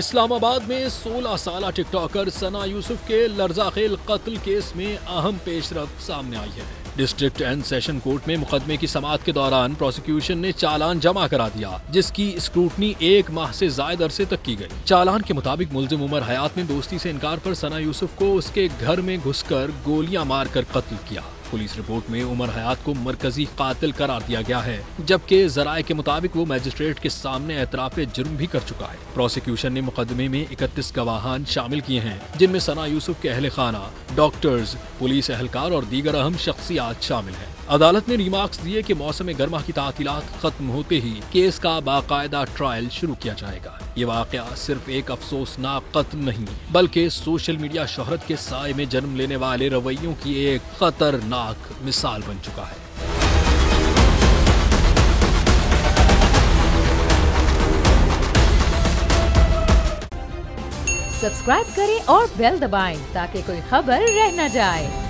इस्लामाबाद में 16 साला टिकटॉकर सना यूसुफ के लर्जाखेल कत्ल केस में अहम पेशरफ्त सामने आई है। डिस्ट्रिक्ट एंड सेशन कोर्ट में मुकदमे की समाअत के दौरान प्रोसिक्यूशन ने चालान जमा करा दिया, जिसकी स्क्रूटनी 1 माह से ज्यादा अरसे तक की गई। चालान के मुताबिक मुल्जिम उमर हयात ने दोस्ती से इनकार पर सना यूसुफ को उसके घर में घुसकर गोलियां मारकर कत्ल किया। पुलिस रिपोर्ट में उमर हयात को मरकजी कातिल करार दिया गया है, जबकि जराये के मुताबिक वो मजिस्ट्रेट के सामने एतराफ़े जुर्म भी कर चुका है। प्रोसिक्यूशन ने मुकदमे में 31 गवाहान शामिल किए हैं, जिनमें सना यूसुफ के अहले खाना, डॉक्टर्स, पुलिस एहलकार और दीगर अहम शख्सियात शामिल हैं। अदालत ने रिमार्क्स दिए कि मौसम गर्मा की तातीलात खत्म होते ही केस का बाकायदा ट्रायल शुरू किया जाएगा। ये वाकया सिर्फ एक अफसोसनाक कत्ल नहीं, बल्कि सोशल मीडिया शोहरत के साए में जन्म लेने वाले रवैयों की एक खतरनाक मिसाल बन चुका है। सब्सक्राइब करें और बेल दबाएं ताकि कोई खबर रह न जाए।